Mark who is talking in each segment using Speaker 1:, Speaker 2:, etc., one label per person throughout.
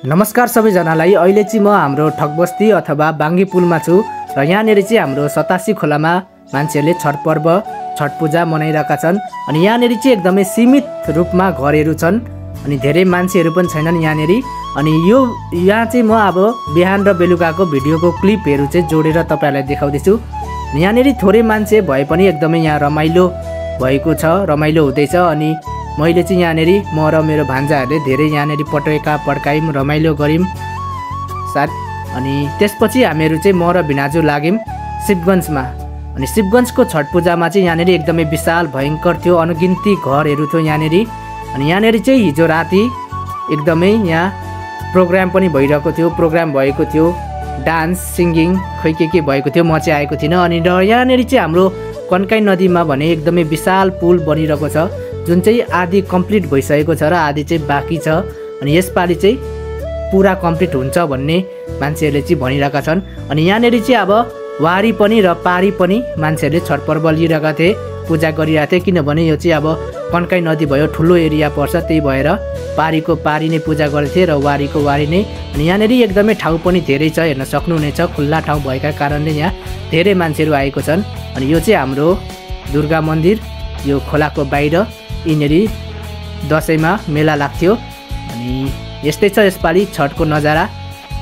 Speaker 1: नमस्कार सबैजनालाई। अहिले चाहिँ म हाम्रो ठगबस्ती अथवा बाङ्गी पुलमा छु र यहाँनिर चाहिँ हाम्रो 87 खोलामा मान्छेहरूले छठ पर्व छठ पूजा मनाइरहेका छन्। अनि यहाँनिर चाहिँ एकदमै सीमित रूपमा घरहरू छन् अनि धेरै मान्छेहरू पनि छैनन् यहाँनिर। अनि यहाँ चाहिँ म अब बिहान र बेलुकाको भिडियोको क्लिपहरू चाहिँ जोडेर तपाईहरुलाई देखाउँदैछु। यहाँनिर थोरै मान्छे भए पनि एकदमै यहाँ रमाइलो भएको छ, रमाइलो हुँदैछ। अनि मैले चाहिँ यहाँनिर म र मेरो भान्जाहरूले धेरै यहाँनिर पटका पड्कायौँ, रमाइलो गऱ्यौँ साथ। अनि त्यसपछि हामीहरू चाहिँ म र भिनाजु लाग्यौँ शिवगञ्जमा। अनि शिवगञ्जको छठ पूजामा चाहिँ यहाँनिर एकदमै विशाल भयङ्कर थियो, अनगिन्ती घरहरू थियो यहाँनिर। अनि यहाँनिर चाहिँ हिजो राति एकदमै यहाँ प्रोग्राम पनि भइरहेको थियो, प्रोग्राम भएको थियो, डान्स सिङ्गिङ खोइ के भएको थियो। म चाहिँ आएको थिइनँ। अनि यहाँनिर चाहिँ हाम्रो कन्काई नदीमा भने एकदमै विशाल पुल बनिरहेको छ, जुन चाहिँ आधी कम्प्लिट भइसकेको छ र आधी चाहिँ बाँकी छ। अनि यसपालि चाहिँ पुरा कम्प्लिट हुन्छ भन्ने मान्छेहरूले चाहिँ भनिरहेका छन्। अनि यहाँनिर चाहिँ अब वारी पनि र पारी पनि मान्छेहरूले छठ पर्व लिइरहेका थिए, पूजा गरिरहेका थिए। किनभने यो चाहिँ अब कन्काई नदी भयो, ठुलो एरिया पर्छ, त्यही भएर पारीको पारी नै पूजा गर्थे र वारीको वारी नै। अनि यहाँनिर एकदमै ठाउँ पनि धेरै छ, हेर्न सक्नुहुनेछ। खुल्ला ठाउँ भएका कारणले यहाँ धेरै मान्छेहरू आएको छन्। अनि यो चाहिँ हाम्रो दुर्गा मन्दिर, यो खोलाको बाहिर यिनीहरू दसैँमा मेला लाग्थ्यो। अनि यस्तै छ यसपालि छठको नजारा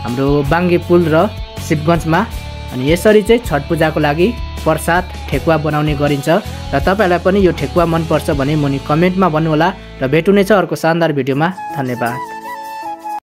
Speaker 1: हाम्रो बाङ्गे पुल र शिवगञ्जमा। अनि यसरी चाहिँ छठ पूजाको लागि प्रसाद ठेकुवा बनाउने गरिन्छ। र तपाईहरुलाई पनि यो ठेकुवा मनपर्छ भने मुनि कमेन्टमा भन्नुहोला। र भेटुनेछ अर्को शानदार भिडियोमा। धन्यवाद।